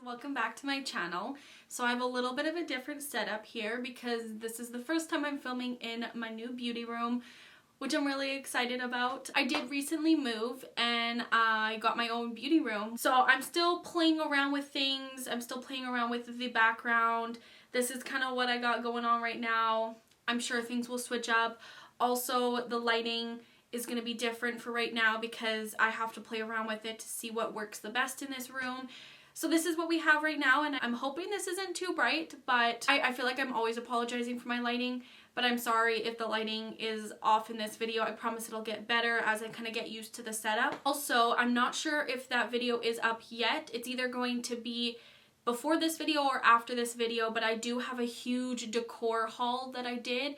welcome back to my channel. So I have a little bit of a different setup here because this is the first time I'm filming in my new beauty room, which I'm really excited about. I did recently move and I got my own beauty room. So I'm still playing around with things. I'm still playing around with the background. This is kind of what I got going on right now. I'm sure things will switch up. Also, the lighting is going to be different for right now because I have to play around with it to see what works the best in this room. So this is what we have right now, and I'm hoping this isn't too bright, but I feel like I'm always apologizing for my lighting, but I'm sorry if the lighting is off in this video. I promise it'll get better as I kind of get used to the setup. Also, I'm not sure if that video is up yet. It's either going to be before this video or after this video, but I do have a huge decor haul that I did,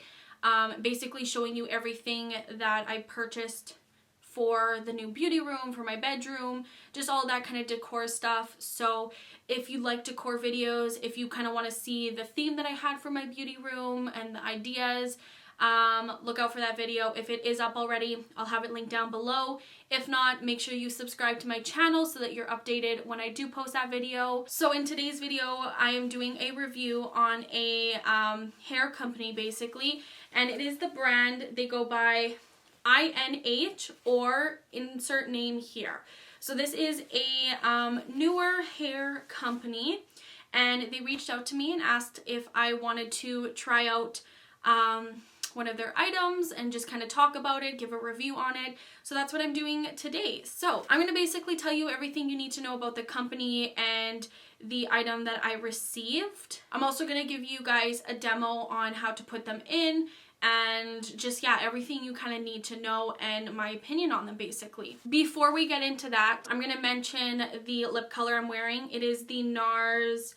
basically showing you everything that I purchased for the new beauty room, for my bedroom, just all that kind of decor stuff. So if you like decor videos, if you kind of want to see the theme that I had for my beauty room and the ideas, look out for that video. If it is up already, I'll have it linked down below. If not, make sure you subscribe to my channel so that you're updated when I do post that video. So in today's video, I am doing a review on a hair company basically, and it is the brand, they go by INH or insert name here. So this is a newer hair company, and they reached out to me and asked if I wanted to try out one of their items and just kind of talk about it, give a review on it. So that's what I'm doing today. So I'm going to basically tell you everything you need to know about the company and the item that I received. I'm also going to give you guys a demo on how to put them in, and just, yeah, everything you kind of need to know and my opinion on them basically. Before we get into that, I'm going to mention the lip color I'm wearing. It is the Nars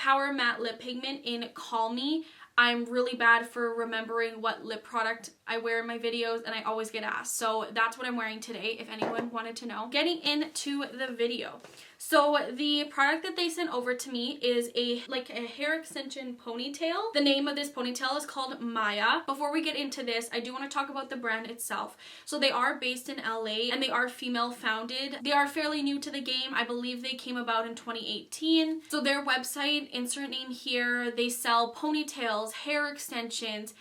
Matte Lip Pigment in Call Me. I'm really bad for remembering what lip product I wear in my videos, and I always get asked. So that's what I'm wearing today, if anyone wanted to know. Getting into the video. So the product that they sent over to me is a hair extension ponytail. The name of this ponytail is called Miya. Before we get into this, I do want to talk about the brand itself. So they are based in LA and they are female founded. They are fairly new to the game. I believe they came about in 2018. So their website, insert name here, they sell ponytails, hair extensions,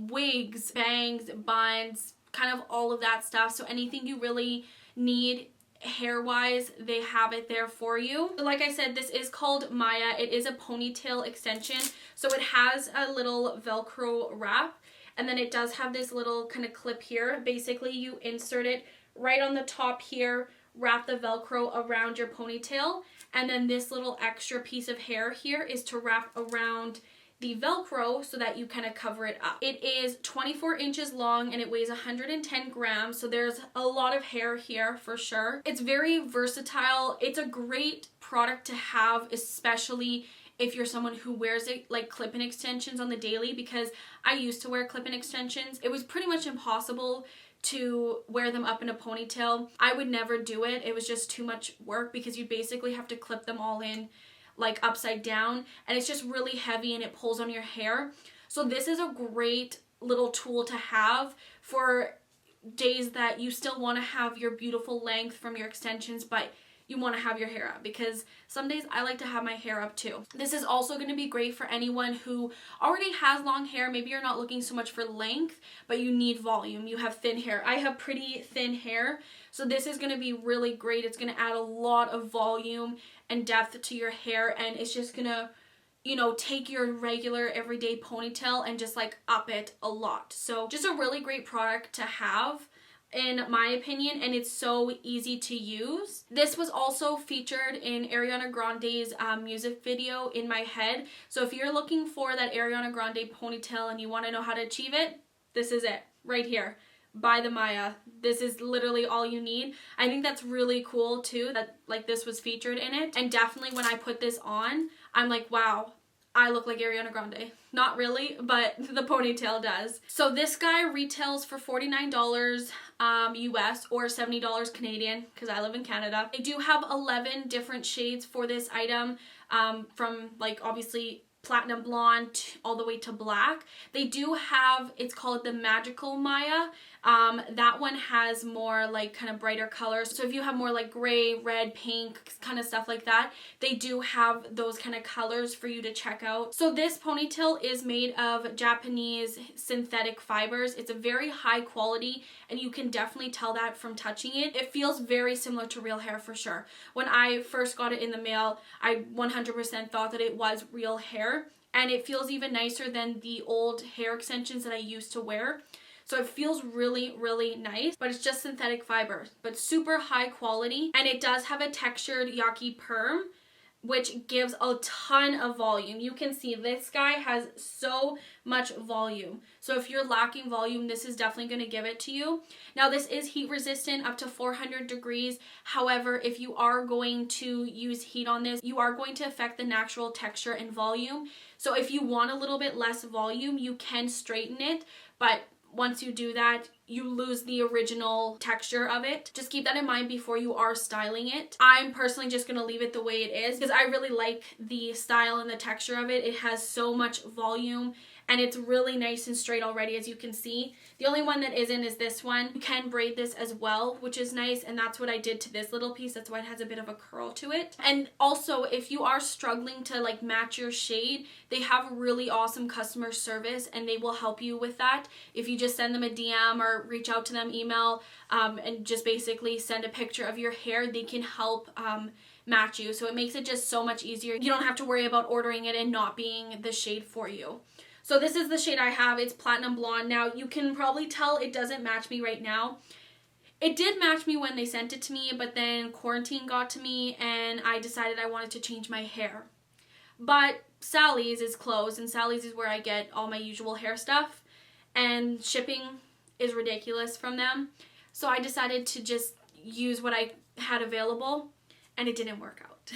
wigs, bangs, buns, kind of all of that stuff. So anything you really need hair wise, they have it there for you. Like I said, this is called Miya. It is a ponytail extension, so it has a little Velcro wrap, and then it does have this little kind of clip here. Basically you insert it right on the top here, wrap the Velcro around your ponytail, and then this little extra piece of hair here is to wrap around the Velcro so that you kind of cover it up. It is 24 inches long and it weighs 110 grams, so there's a lot of hair here for sure. It's very versatile. It's a great product to have, especially if you're someone who wears it like clip-in extensions on the daily, because I used to wear clip-in extensions. It was pretty much impossible to wear them up in a ponytail. I would never do it. It was just too much work because you basically have to clip them all in like upside down, and it's just really heavy and it pulls on your hair. So this is a great little tool to have for days that you still want to have your beautiful length from your extensions, but you want to have your hair up, because some days I like to have my hair up too. This is also going to be great for anyone who already has long hair. Maybe you're not looking so much for length, but you need volume. You have thin hair. I have pretty thin hair, so this is going to be really great. It's going to add a lot of volume and depth to your hair, and it's just going to, you know, take your regular everyday ponytail and just like up it a lot. So just a really great product to have, in my opinion, and it's so easy to use. This was also featured in Ariana Grande's music video, In My Head. So if you're looking for that Ariana Grande ponytail and you want to know how to achieve it, this is it right here. Buy the Miya. This is literally all you need. I think that's really cool too, that like this was featured in it. And definitely when I put this on, I'm like, wow, I look like Ariana Grande. Not really, but the ponytail does. So this guy retails for $49 US or $70 Canadian, because I live in Canada. They do have 11 different shades for this item, from like obviously platinum blonde all the way to black. They do have, it's called the Magical Miya, That one has more like kind of brighter colors. So if you have more like gray, red, pink, kind of stuff like that, they do have those kind of colors for you to check out. So this ponytail is made of Japanese synthetic fibers. It's a very high quality, and you can definitely tell that from touching it. It feels very similar to real hair for sure. When I first got it in the mail, I 100% thought that it was real hair, and it feels even nicer than the old hair extensions that I used to wear. So it feels really, really nice, but it's just synthetic fiber, but super high quality. And it does have a textured yaki perm, which gives a ton of volume. You can see this guy has so much volume. So if you're lacking volume, this is definitely going to give it to you. Now this is heat resistant up to 400 degrees. However, if you are going to use heat on this, you are going to affect the natural texture and volume. So if you want a little bit less volume, you can straighten it, but once you do that, you lose the original texture of it. Just keep that in mind before you are styling it. I'm personally just going to leave it the way it is because I really like the style and the texture of it. It has so much volume and it's really nice and straight already, as you can see. The only one that isn't is this one. You can braid this as well, which is nice, and that's what I did to this little piece. That's why it has a bit of a curl to it. And also, if you are struggling to like match your shade, they have really awesome customer service and they will help you with that. If you just send them a DM or reach out to them, email, and just basically send a picture of your hair, they can help match you. So it makes it just so much easier. You don't have to worry about ordering it and not being the shade for you. So this is the shade I have. It's platinum blonde. Now you can probably tell it doesn't match me right now. It did match me when they sent it to me, but then quarantine got to me and I decided I wanted to change my hair. But Sally's is closed, and Sally's is where I get all my usual hair stuff, and shipping is ridiculous from them. So I decided to just use what I had available, and it didn't work out.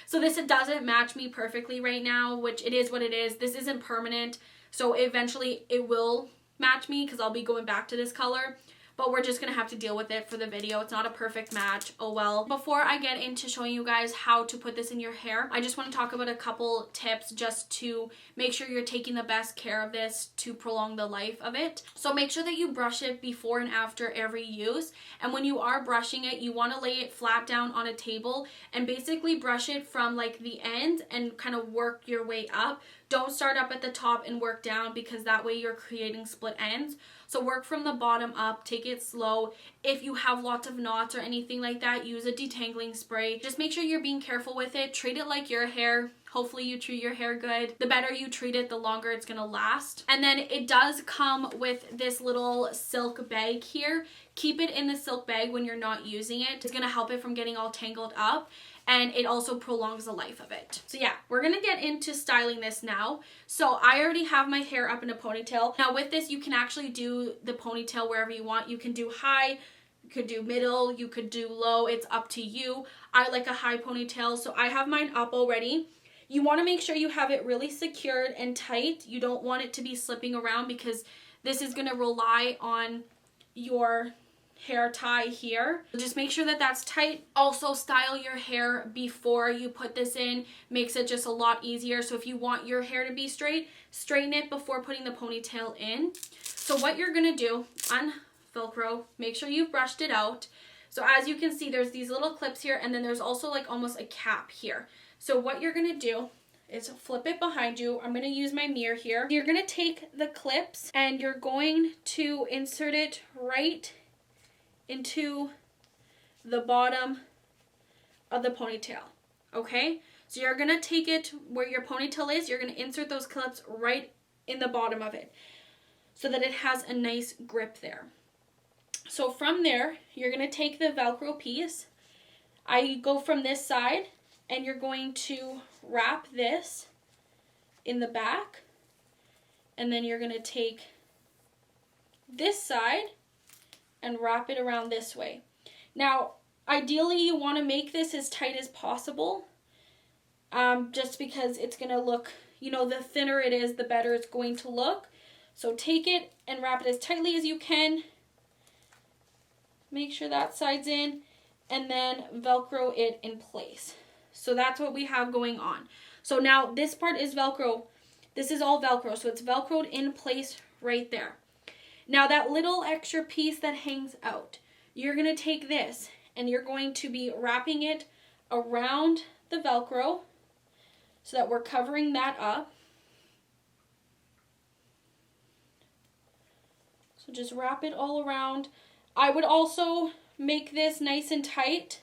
So this, it doesn't match me perfectly right now, which it is what it is. This isn't permanent, so eventually it will match me because I'll be going back to this color. But we're just going to have to deal with it for the video. It's not a perfect match. Oh well. Before I get into showing you guys how to put this in your hair, I just want to talk about a couple tips just to make sure you're taking the best care of this to prolong the life of it. So make sure that you brush it before and after every use. And when you are brushing it, you want to lay it flat down on a table and basically brush it from like the end and kind of work your way up. Don't start up at the top and work down because that way you're creating split ends. So work from the bottom up, take it slow. If you have lots of knots or anything like that, use a detangling spray. Just make sure you're being careful with it. Treat it like your hair. Hopefully you treat your hair good. The better you treat it, the longer it's gonna last. And then it does come with this little silk bag here. Keep it in the silk bag when you're not using it. It's gonna help it from getting all tangled up. And it also prolongs the life of it. So yeah, we're gonna get into styling this now. So I already have my hair up in a ponytail. Now with this, you can actually do the ponytail wherever you want. You can do high, you could do middle, you could do low, it's up to you. I like a high ponytail, so I have mine up already. You wanna make sure you have it really secured and tight. You don't want it to be slipping around because this is gonna rely on your hair tie here. Just make sure that that's tight. Also style your hair before you put this in. Makes it just a lot easier. So if you want your hair to be straight, straighten it before putting the ponytail in. So what you're gonna do, Velcro, make sure you've brushed it out. So as you can see, there's these little clips here, and then there's also like almost a cap here. So what you're gonna do is flip it behind you. I'm gonna use my mirror here. You're gonna take the clips and you're going to insert it right into the bottom of the ponytail. Okay, so you're gonna take it where your ponytail is, you're gonna insert those clips right in the bottom of it so that it has a nice grip there. So from there, you're gonna take the Velcro piece. I go from this side and you're going to wrap this in the back, and then you're gonna take this side and wrap it around this way. Now, ideally you want to make this as tight as possible, just because it's going to look, you know, the thinner it is, the better it's going to look. So take it and wrap it as tightly as you can. Make sure that side's in, and then Velcro it in place. So that's what we have going on. So now this part is Velcro. This is all Velcro, so it's Velcroed in place right there. Now that little extra piece that hangs out, you're going to take this and you're going to be wrapping it around the Velcro so that we're covering that up. So just wrap it all around. I would also make this nice and tight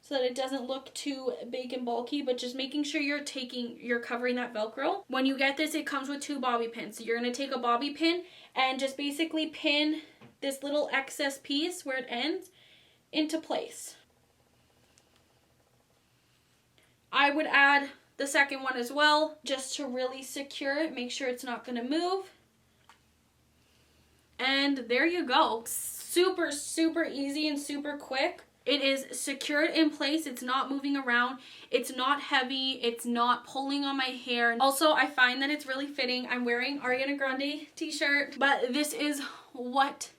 so that it doesn't look too big and bulky, but just making sure you're covering that Velcro. When you get this, it comes with 2 bobby pins. So you're going to take a bobby pin and just basically pin this little excess piece where it ends into place. I would add the second one as well, just to really secure it, make sure it's not going to move. And there you go. Super, super easy and super quick. It is secured in place. It's not moving around. It's not heavy. It's not pulling on my hair. Also, I find that it's really fitting. I'm wearing Ariana Grande t-shirt, but this is what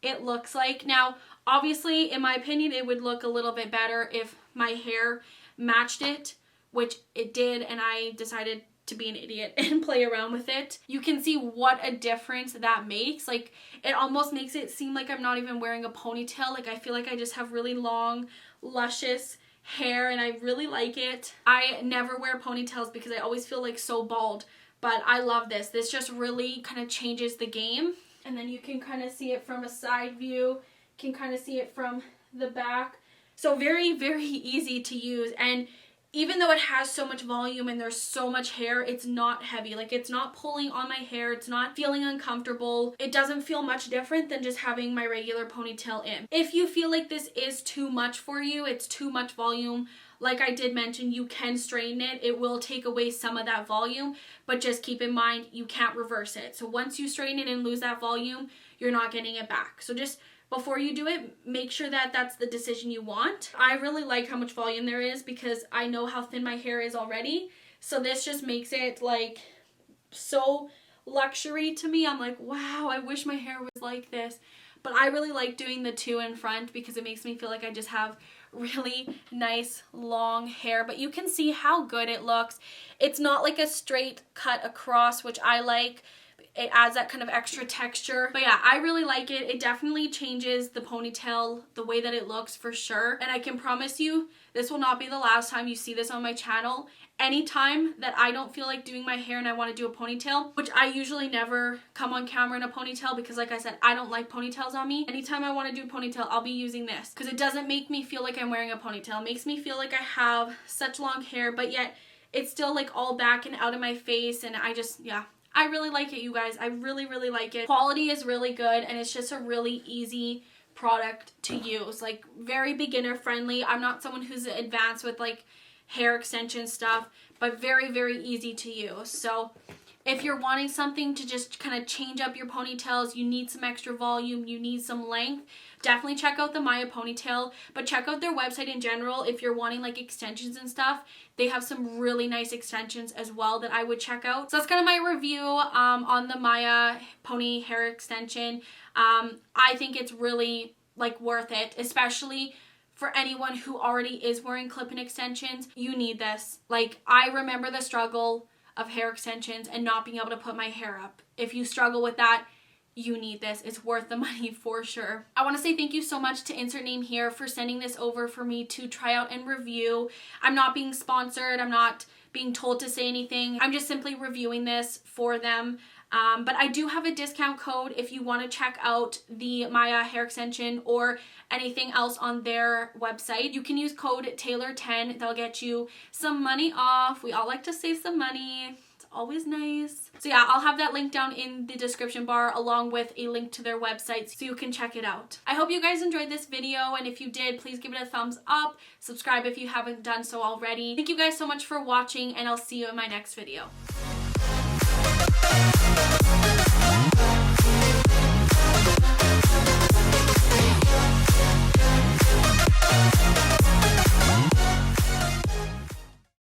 it looks like. Now, obviously, in my opinion, it would look a little bit better if my hair matched it, which it did, and I decided to be an idiot and play around with it. You can see what a difference that makes. Like, it almost makes it seem like I'm not even wearing a ponytail. Like, I feel like I just have really long, luscious hair, and I really like it. I never wear ponytails because I always feel like so bald, but I love this. This just really kind of changes the game. And then you can kind of see it from a side view, can kind of see it from the back. So very, very easy to use. And even though it has so much volume and there's so much hair, it's not heavy. Like, it's not pulling on my hair. It's not feeling uncomfortable. It doesn't feel much different than just having my regular ponytail in. If you feel like this is too much for you, it's too much volume, like I did mention, you can straighten it. It will take away some of that volume, but just keep in mind, you can't reverse it. So once you straighten it and lose that volume, you're not getting it back. So just before you do it, make sure that that's the decision you want. I really like how much volume there is because I know how thin my hair is already. So this just makes it like so luxury to me. I'm like, wow, I wish my hair was like this. But I really like doing the 2 in front because it makes me feel like I just have really nice long hair. But you can see how good it looks. It's not like a straight cut across, which I like. It adds that kind of extra texture. But yeah, I really like it. It definitely changes the ponytail, the way that it looks for sure. And I can promise you, this will not be the last time you see this on my channel. Anytime that I don't feel like doing my hair and I want to do a ponytail, which I usually never come on camera in a ponytail because like I said, I don't like ponytails on me. Anytime I want to do a ponytail, I'll be using this because it doesn't make me feel like I'm wearing a ponytail. It makes me feel like I have such long hair, but yet it's still like all back and out of my face, and I just, yeah. I really like it, you guys. I really, really like it. Quality is really good, and it's just a really easy product to use. Like, very beginner friendly. I'm not someone who's advanced with like hair extension stuff, but very, very easy to use. So if you're wanting something to just kind of change up your ponytails, you need some extra volume, you need some length, definitely check out the Miya ponytail, but check out their website in general if you're wanting like extensions and stuff. They have some really nice extensions as well that I would check out. So that's kind of my review on the Miya pony hair extension. I think it's really like worth it, especially for anyone who already is wearing clip-in extensions. You need this. Like, I remember the struggle of hair extensions and not being able to put my hair up. If you struggle with that, you need this. It's worth the money for sure. I want to say thank you so much to Insert Name Here for sending this over for me to try out and review. I'm not being sponsored. I'm not being told to say anything. I'm just simply reviewing this for them. But I do have a discount code if you want to check out the Miya hair extension or anything else on their website. You can use code Taylor10. That'll get you some money off. We all like to save some money. It's always nice. So yeah, I'll have that link down in the description bar along with a link to their website so you can check it out. I hope you guys enjoyed this video, and if you did, please give it a thumbs up. Subscribe if you haven't done so already. Thank you guys so much for watching, and I'll see you in my next video.